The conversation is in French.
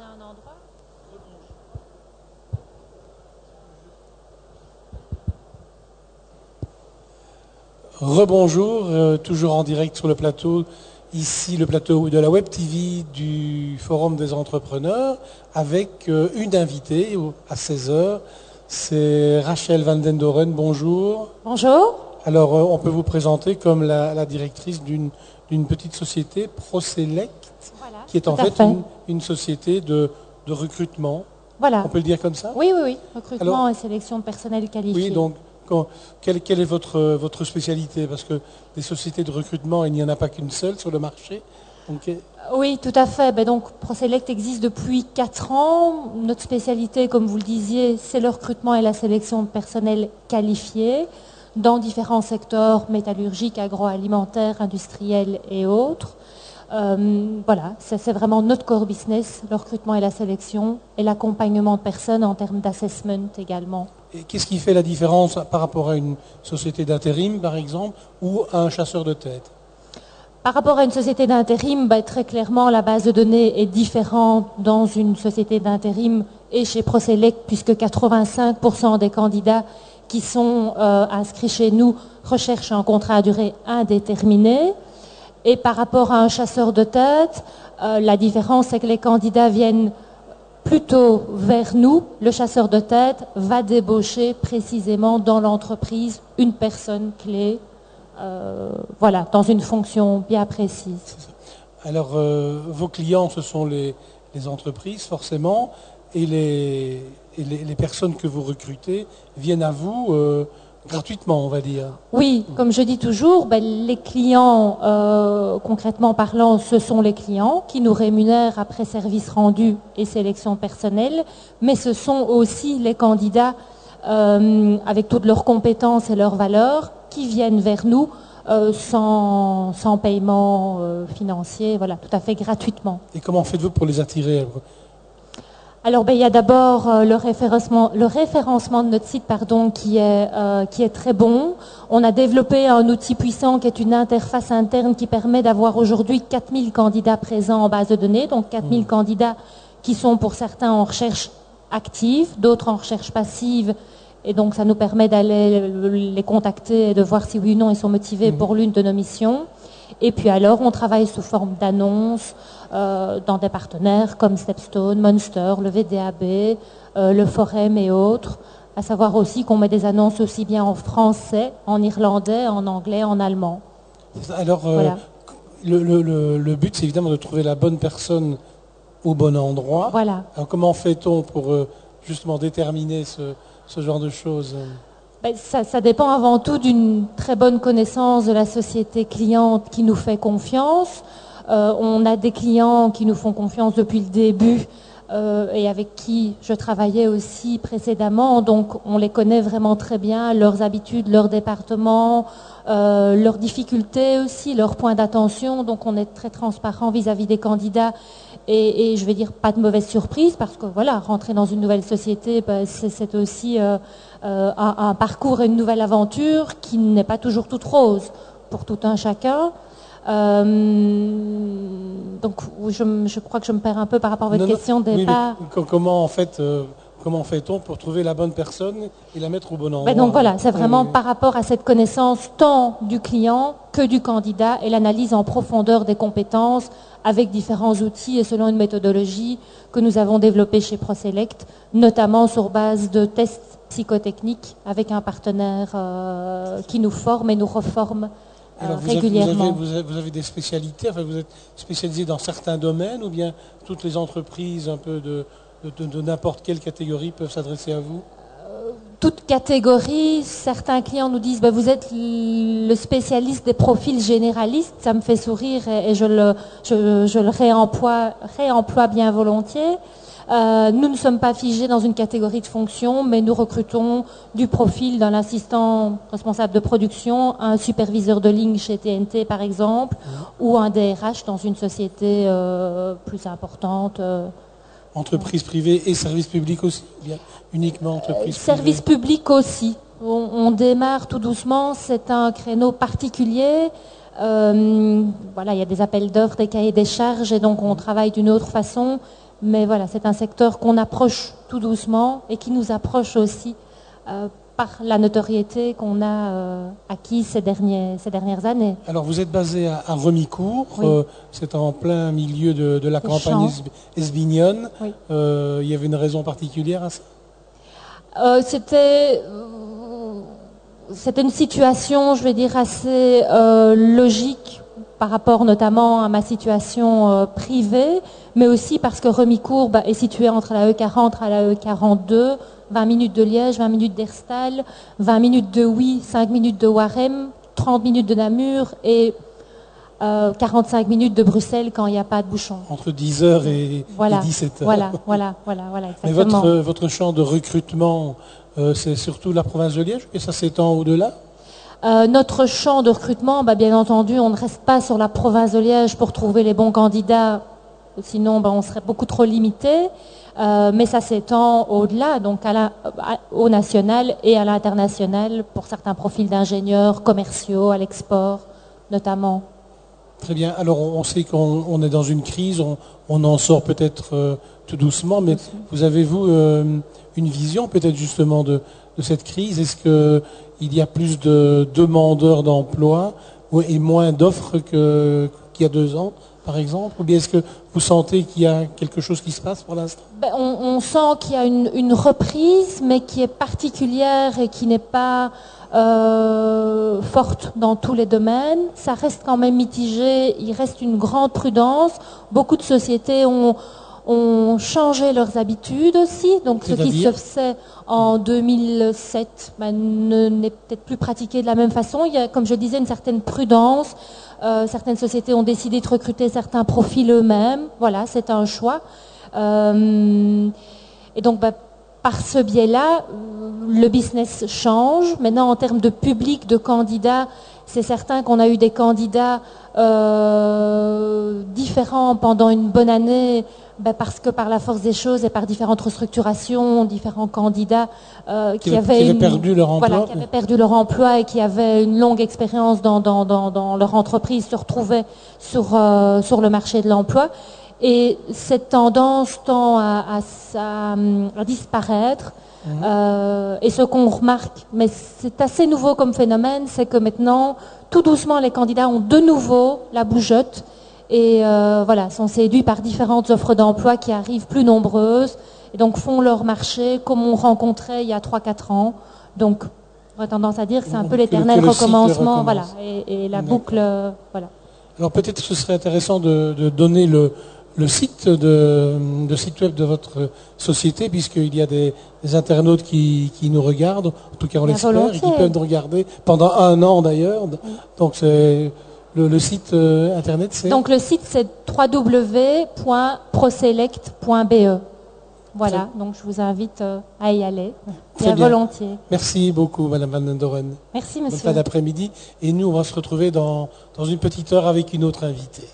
à un endroit. Rebonjour, toujours en direct sur le plateau, ici le plateau de la Web TV du Forum des entrepreneurs, avec une invitée à 16 heures, c'est Rachel Van Den Doren, bonjour. Bonjour. Alors on peut vous présenter comme la directrice d'une petite société, ProSelect, Voilà, qui est en fait une société de recrutement. Voilà. On peut le dire comme ça? Oui, recrutement et sélection de personnel qualifié. Oui, donc quelle est votre spécialité? Parce que des sociétés de recrutement, il n'y en a pas qu'une seule sur le marché. Donc, oui, tout à fait. Donc, ProSelect existe depuis 4 ans. Notre spécialité, comme vous le disiez, c'est le recrutement et la sélection de personnel qualifié dans différents secteurs métallurgiques, agroalimentaires, industriels et autres. Voilà, c'est vraiment notre core business, le recrutement et la sélection, et l'accompagnement de personnes en termes d'assessment également. Et qu'est-ce qui fait la différence par rapport à une société d'intérim, par exemple, ou à un chasseur de tête? Par rapport à une société d'intérim, très clairement, la base de données est différente dans une société d'intérim et chez ProSelect, puisque 85% des candidats qui sont inscrits chez nous recherchent un contrat à durée indéterminée. Et par rapport à un chasseur de tête, la différence, c'est que les candidats viennent plutôt vers nous. Le chasseur de tête va débaucher précisément dans l'entreprise une personne clé, voilà, dans une fonction bien précise. Alors, vos clients, ce sont les entreprises, forcément, et les personnes que vous recrutez viennent à vous gratuitement, on va dire. Oui, comme je dis toujours, les clients, concrètement parlant, ce sont les clients qui nous rémunèrent après service rendu et sélection personnelle, mais ce sont aussi les candidats avec toutes leurs compétences et leurs valeurs qui viennent vers nous sans paiement financier, voilà, tout à fait gratuitement. Et comment faites-vous pour les attirer? Alors, il y a d'abord le référencement de notre site, qui est très bon. On a développé un outil puissant qui est une interface interne qui permet d'avoir aujourd'hui 4000 candidats présents en base de données, donc 4000 candidats qui sont pour certains en recherche active, d'autres en recherche passive, et donc ça nous permet d'aller les contacter et de voir si oui ou non ils sont motivés pour l'une de nos missions. Et puis alors, on travaille sous forme d'annonces dans des partenaires comme Stepstone, Monster, le VDAB, le Forum et autres. À savoir aussi qu'on met des annonces aussi bien en français, en irlandais, en anglais, en allemand. Alors, voilà. Le but, c'est évidemment de trouver la bonne personne au bon endroit. Voilà. Alors, comment fait-on pour justement déterminer ce genre de choses? Ça dépend avant tout d'une très bonne connaissance de la société cliente qui nous fait confiance. On a des clients qui nous font confiance depuis le début et avec qui je travaillais aussi précédemment. Donc on les connaît vraiment très bien, leurs habitudes, leurs départements, leurs difficultés aussi, leurs points d'attention. Donc on est très transparent vis-à-vis des candidats. Et je vais dire pas de mauvaise surprise parce que voilà, rentrer dans une nouvelle société, c'est aussi un parcours et une nouvelle aventure qui n'est pas toujours toute rose pour tout un chacun. Donc je crois que je me perds un peu par rapport à votre question de départ. Oui, comment fait-on pour trouver la bonne personne et la mettre au bon endroit? Donc voilà, c'est vraiment par rapport à cette connaissance tant du client que du candidat et l'analyse en profondeur des compétences avec différents outils et selon une méthodologie que nous avons développée chez ProSelect, notamment sur base de tests psychotechniques avec un partenaire qui nous forme et nous reforme régulièrement. Vous avez des spécialités, enfin, vous êtes spécialisé dans certains domaines ou bien toutes les entreprises un peu de n'importe quelle catégorie peuvent s'adresser à vous? Toute catégorie, certains clients nous disent vous êtes le spécialiste des profils généralistes, ça me fait sourire et je le réemploie bien volontiers. Nous ne sommes pas figés dans une catégorie de fonction, mais nous recrutons du profil d'un assistant responsable de production, un superviseur de ligne chez TNT par exemple, ou un DRH dans une société plus importante. Entreprise privée et service public aussi, bien uniquement entreprise privée. Service public aussi. On démarre tout doucement, c'est un créneau particulier. Voilà, il y a des appels d'offres, des cahiers des charges, et donc on travaille d'une autre façon. Mais voilà, c'est un secteur qu'on approche tout doucement et qui nous approche aussi par la notoriété qu'on a acquise ces dernières années. Alors vous êtes basé à Remicourt, Oui. c'est en plein milieu de la Des campagne champs. esbignonne. Oui. Il y avait une raison particulière à ça? C'était une situation, je vais dire, assez logique par rapport notamment à ma situation privée, mais aussi parce que Remicourt est situé entre la E40 et la E42, 20 minutes de Liège, 20 minutes d'Herstal, 20 minutes de Huy, 5 minutes de Warem, 30 minutes de Namur et 45 minutes de Bruxelles quand il n'y a pas de bouchon. Entre 10h et 17h. Voilà, Mais exactement. votre champ de recrutement, c'est surtout la province de Liège et ça s'étend au-delà? Notre champ de recrutement, bien entendu, on ne reste pas sur la province de Liège pour trouver les bons candidats, sinon on serait beaucoup trop limité. Mais ça s'étend au-delà, donc au national et à l'international pour certains profils d'ingénieurs commerciaux, à l'export notamment. Très bien. Alors on sait qu'on est dans une crise, on en sort peut-être tout doucement, mais vous avez-vous une vision peut-être justement de cette crise? Est-ce qu'il y a plus de demandeurs d'emploi et moins d'offres qu'il y a 2 ans, par exemple? Ou bien est-ce que vous sentez qu'il y a quelque chose qui se passe pour l'instant? On sent qu'il y a une reprise, mais qui est particulière et qui n'est pas forte dans tous les domaines. Ça reste quand même mitigé, il reste une grande prudence. Beaucoup de sociétés ont changé leurs habitudes aussi, donc ce qui se faisait en 2007 n'est peut-être plus pratiqué de la même façon. Il y a, comme je disais, une certaine prudence. Certaines sociétés ont décidé de recruter certains profils eux-mêmes. Voilà, c'est un choix. Et donc, par ce biais-là, le business change. Maintenant, en termes de public, de candidats, c'est certain qu'on a eu des candidats différents pendant une bonne année, parce que par la force des choses et par différentes restructurations, différents candidats qui avaient perdu leur emploi, qui avaient perdu leur emploi et qui avaient une longue expérience dans leur entreprise se retrouvaient sur le marché de l'emploi. Et cette tendance tend à disparaître. Et ce qu'on remarque, mais c'est assez nouveau comme phénomène, c'est que maintenant, tout doucement, les candidats ont de nouveau la bougeotte et sont séduits par différentes offres d'emploi qui arrivent plus nombreuses et donc font leur marché comme on rencontrait il y a 3-4 ans. Donc, on a tendance à dire que c'est un peu l'éternel recommencement, voilà, et la boucle, voilà. Alors peut-être que ce serait intéressant de donner le site site web de votre société, puisqu'il y a des internautes qui nous regardent, en tout cas on l'espère, et qui peuvent nous regarder pendant 1 an d'ailleurs. Donc c'est le site internet, c'est... Donc le site c'est www.proselect.be. Voilà, donc je vous invite à y aller. Très bien. Volontiers. Merci beaucoup, Madame Van den Doren. Merci, monsieur. Bonne fin d'après-midi. Et nous, on va se retrouver dans une petite heure avec une autre invitée.